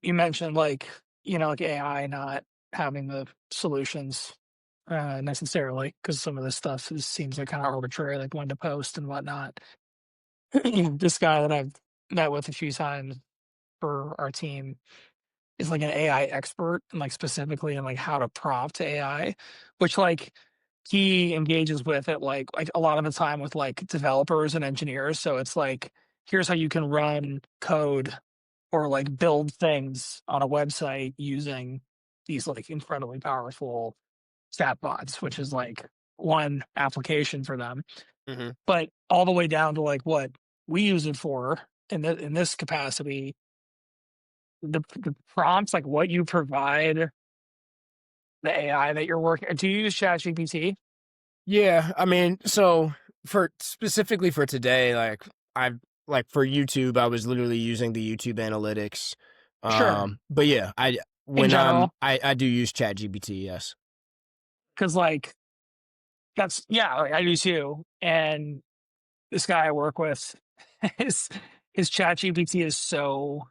you mentioned like, like AI not having the solutions necessarily because some of this stuff seems like kind of arbitrary, like when to post and whatnot. This guy that I've met with a few times for our team is like an AI expert and like specifically in like how to prompt AI, which like he engages with it like a lot of the time with like developers and engineers. So it's like, here's how you can run code or like build things on a website using these like incredibly powerful chatbots, which is like one application for them. Hmm. But all the way down to like what we use it for in this capacity, the prompts, like what you provide the AI that you're working. Do you use ChatGPT? Yeah, I mean, so for specifically for today, I've like for YouTube, I was literally using the YouTube analytics. Sure. But yeah, In general, I do use ChatGPT, yes. because like that's yeah, like, I do too. And this guy I work with, his his ChatGPT is so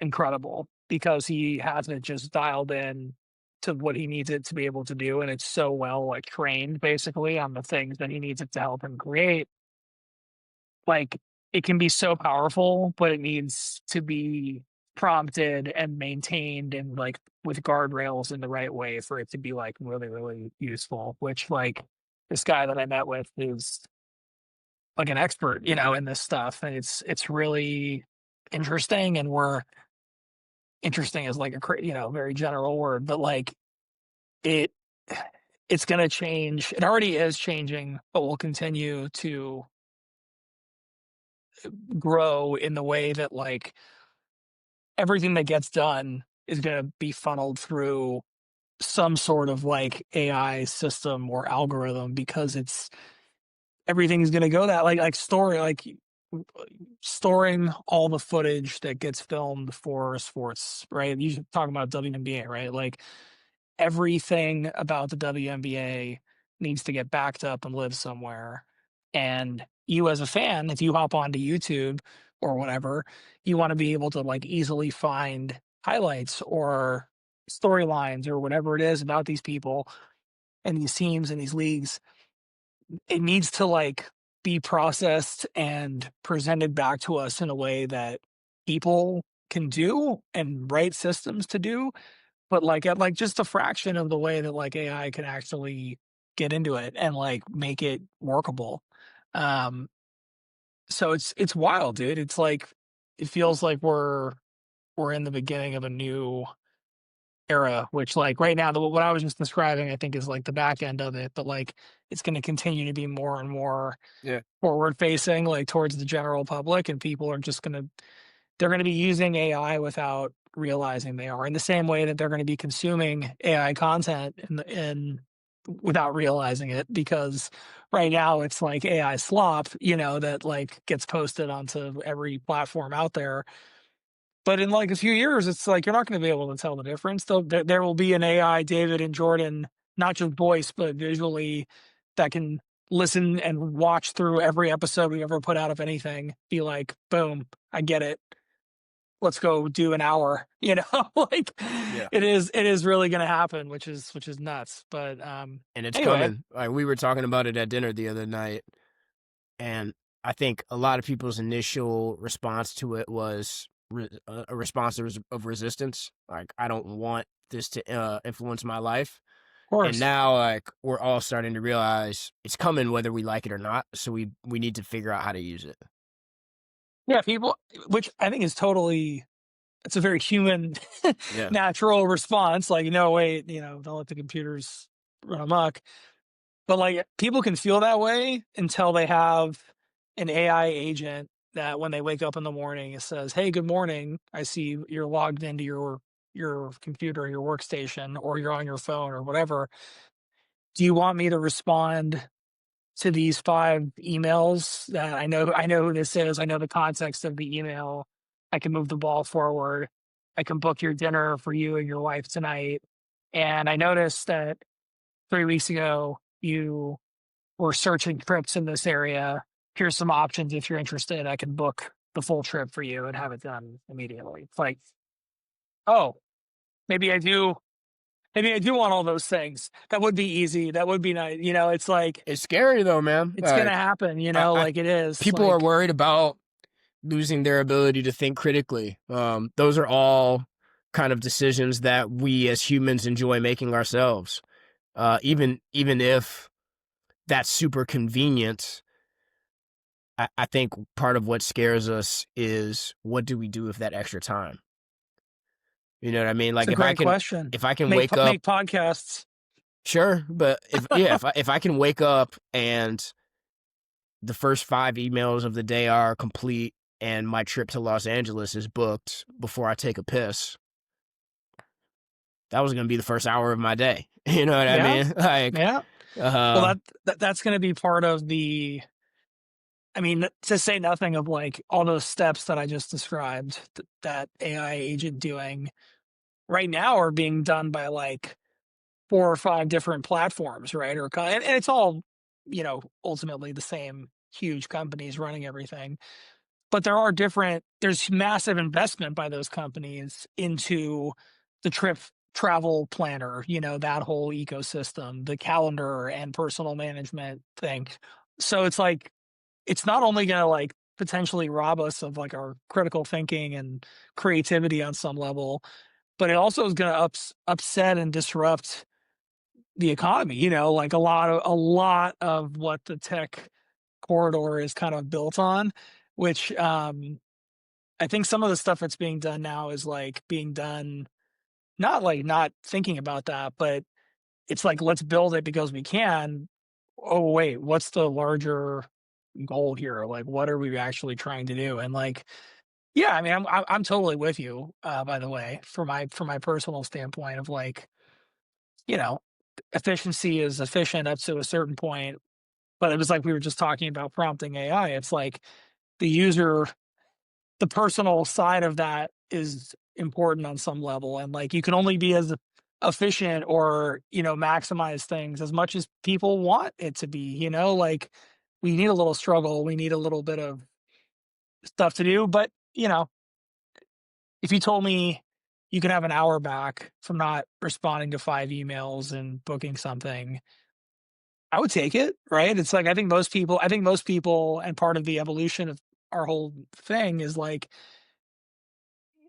incredible because he has it just dialed in to what he needs it to be able to do, and it's so well like trained basically on the things that he needs it to help him create. Like it can be so powerful, but it needs to be prompted and maintained and like with guardrails in the right way for it to be like really, really useful. Which like this guy that I met with is like an expert, in this stuff. And it's really interesting. And we're interesting is like a very general word, but like it it's gonna change. It already is changing, but will continue to grow in the way that like everything that gets done is going to be funneled through some sort of like AI system or algorithm because it's everything is going to go that storing all the footage that gets filmed for sports, right? You talking about WNBA, right? Like everything about the WNBA needs to get backed up and live somewhere. And you as a fan, if you hop onto YouTube or whatever, you want to be able to like easily find highlights or storylines or whatever it is about these people and these teams and these leagues. It needs to like be processed and presented back to us in a way that people can do and write systems to do, but like at like just a fraction of the way that like AI can actually get into it and like make it workable. Um, so it's wild, dude. It's like it feels like we're in the beginning of a new era, which like right now, what I was just describing, I think is like the back end of it, but like it's going to continue to be more and more Yeah. forward facing, like towards the general public, and people are just they're going to be using AI without realizing they are, in the same way that they're going to be consuming AI content in without realizing it, because right now it's like AI slop, that like gets posted onto every platform out there. But in like a few years, it's like you're not going to be able to tell the difference. There will be an AI David and Jordan, not just voice but visually, that can listen and watch through every episode we ever put out of anything. Be like, boom, I get it, let's go do an hour, like Yeah. it is really going to happen, which is nuts. But And it's anyway. coming. Like we were talking about it at dinner the other night, and I think a lot of people's initial response to it was a response of resistance. Like, I don't want this to influence my life. Of And course. now, like, we're all starting to realize it's coming whether we like it or not. So we need to figure out how to use it. Yeah, people, which I think is totally, it's a very human Yeah. natural response, like, no wait, don't let the computers run amok. But like people can feel that way until they have an AI agent that when they wake up in the morning, it says, "Hey, good morning. I see you're logged into your computer, your workstation, or you're on your phone or whatever. Do you want me to respond to these 5 emails that I know who this is. I know the context of the email. I can move the ball forward. I can book your dinner for you and your wife tonight. And I noticed that 3 weeks ago you were searching trips in this area. Here's some options if you're interested. I can book the full trip for you and have it done immediately." It's like Oh, maybe I do. Maybe I do want all those things. That would be easy. That would be nice. It's like It's scary though, man. it's gonna Like happen. I Like it is. people are Like worried about losing their ability to think critically. Those are all kind of decisions that we as humans enjoy making ourselves. Even if that's super convenient, I think part of what scares us is what do we do with that extra time? You know what I mean? it's Like a great question. if I can Make wake up, make podcasts. sure, but if I can wake up and the first 5 emails of the day are complete and my trip to Los Angeles is booked before I take a piss, that was going to be the first hour of my day. You know what I Yeah, mean? Like, yeah. Well, uh, that's going to be part of the. I mean, to say nothing of like all those steps that I just described that AI agent doing right now are being done by like 4 or 5 different platforms, right? And it's all, ultimately the same huge companies running everything. But there's massive investment by those companies into the trip travel planner, that whole ecosystem, the calendar and personal management thing. So it's like, it's not only going to like potentially rob us of like our critical thinking and creativity on some level, but it also is going to upset and disrupt the economy. Like a lot of what the tech corridor is kind of built on, which I think some of the stuff that's being done now is like being done not like not thinking about that, but it's like let's build it because we can. Oh wait, what's the larger goal here? Like what are we actually trying to do? And like yeah, I mean I'm totally with you by the way for my personal standpoint of like, you know, efficiency is efficient up to a certain point, but it was like we were just talking about prompting AI. It's like the user the personal side of that is important on some level, and like you can only be as efficient or maximize things as much as people want it to be, like we need a little struggle, we need a little bit of stuff to do, but if you told me you could have an hour back from not responding to 5 emails and booking something, I would take it, right? It's like I think most people and part of the evolution of our whole thing is like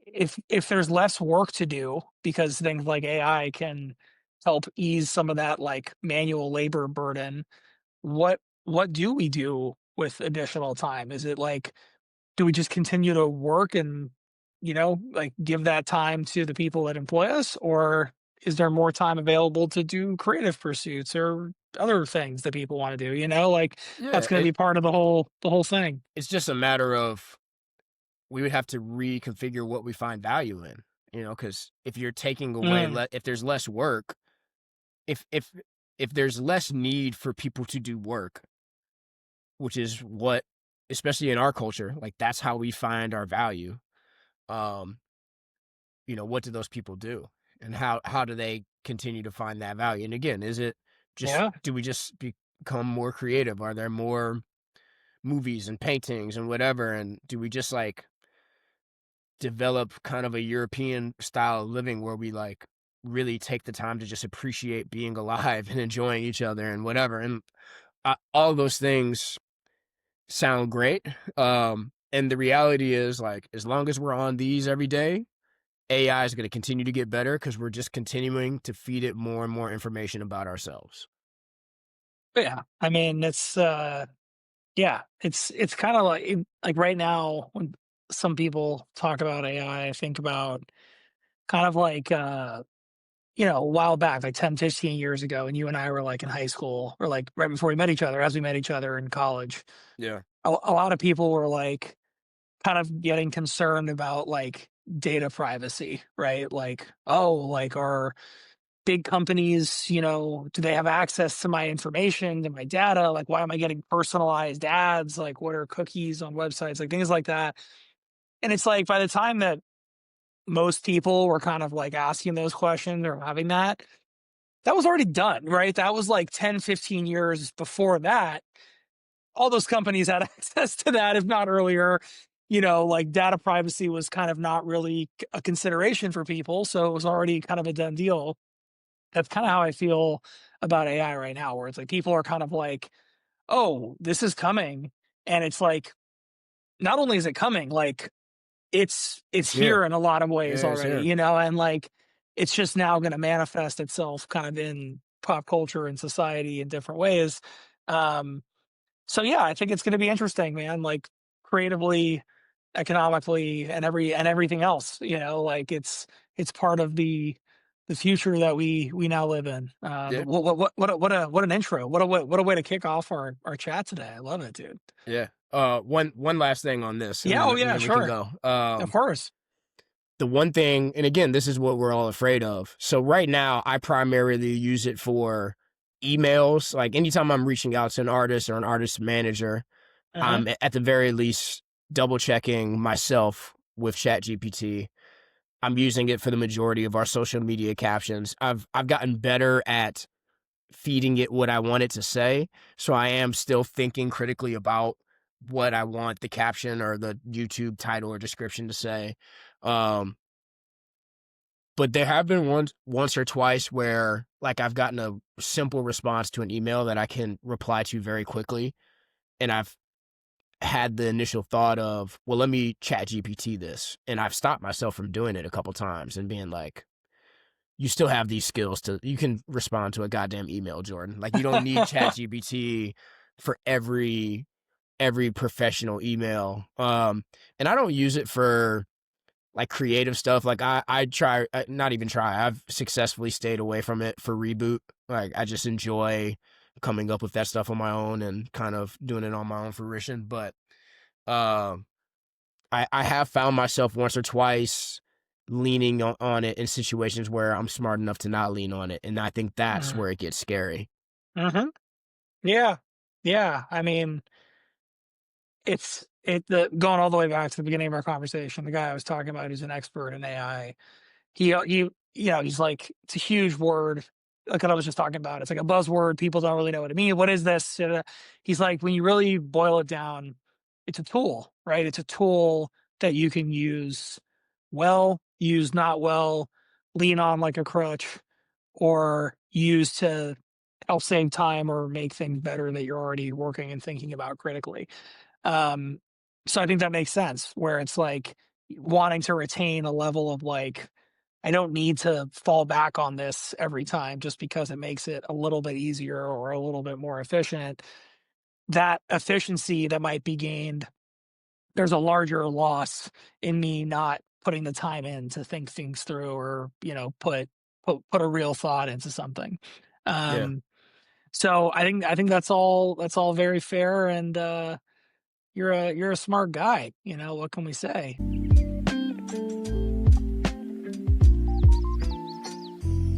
if there's less work to do because things like AI can help ease some of that like manual labor burden, what do we do with additional time? Is it like do we just continue to work and like give that time to the people that employ us, or is there more time available to do creative pursuits or other things that people want to do? Like yeah, that's going to be part of the whole thing. it's just a matter of we would have to reconfigure what we find value in. Because if you're taking away, Mm, if there's less work, if if if there's less need for people to do work, which is what, especially in our culture, like that's how we find our value. Um, what do those people do, and how do they continue to find that value? And again, is it just yeah. do we just become more creative? Are there more movies and paintings and whatever? And do we just like develop kind of a European style of living where we like really take the time to just appreciate being alive and enjoying each other and whatever? And all those things sound great. And the reality is like as long as we're on these every day, AI is going to continue to get better because we're just continuing to feed it more and more information about ourselves. But yeah, I mean it's kind of like right now when some people talk about AI, I think about kind of like a while back, like 10, 15 years ago, and you and I were like in high school or like right before we met each other, as we met each other in college. Yeah. A lot of people were like kind of getting concerned about like data privacy, right? Like, oh, like are big companies, do they have access to my information, to my data? Like, why am I getting personalized ads? Like, what are cookies on websites? Like, things like that. And it's like by the time that most people were kind of like asking those questions or having that was already done, right? That was like 10, 15 years before that. All those companies had access to that, if not earlier. like data privacy was kind of not really a consideration for people, so it was already kind of a done deal. That's kind of how I feel about AI right now, where it's like people are kind of like, "Oh, this is coming," and it's like, not only is it coming, like it's Yeah, here in a lot of yeah, ways it's already, here. and like it's just now going to manifest itself kind of in pop culture and society in different ways. Um, so yeah, I think it's going to be interesting, man. Like creatively, economically, and everything else. Like it's part of the future that we now live in. Yeah, But what an intro! What a way to kick off our chat today. I love it, dude. yeah. One last thing on this, and Yeah. then Oh yeah. we can Sure. go. Of course. The one thing, and again, this is what we're all afraid of. So right now, I primarily use it for emails. Like anytime I'm reaching out to an artist or an artist manager, Uh I'm at the very least double checking myself with ChatGPT. I'm using it for the majority of our social media captions. I've gotten better at feeding it what I want it to say. So I am still thinking critically about what I want the caption or the YouTube title or description to say. Um, but there have been once or twice where like I've gotten a simple response to an email that I can reply to very quickly, and I've had the initial thought of, well, let me chat GPT this. And I've stopped myself from doing it a couple times and being like, you still have these skills you can respond to a goddamn email, Jordan. Like you don't need chat huh. GPT for every professional email. And I don't use it for like creative stuff. Like I try, not even try. I've successfully stayed away from it for reboot. Like I just enjoy coming up with that stuff on my own and kind of doing it on my own fruition. But um, I have found myself once or twice leaning on it in situations where I'm smart enough to not lean on it, and I think that's where it gets scary. Mhm. Yeah. Yeah. I mean, the going all the way back to the beginning of our conversation, the guy I was talking about who's an expert in AI, he's like, it's a huge word. Like what I was just talking about. It's like a buzzword. People don't really know what it means. What is this? He's like, when you really boil it down, it's a tool, right? It's a tool that you can use well, use not well, lean on like a crutch, or use to help save time or make things better that you're already working and thinking about critically. Um, so I think that makes sense where it's like wanting to retain a level of like, I don't need to fall back on this every time just because it makes it a little bit easier or a little bit more efficient. That efficiency that might be gained, there's a larger loss in me not putting the time in to think things through or, put a real thought into something. Yeah. Um, so I think that's all very fair and you're a smart guy, what can we say?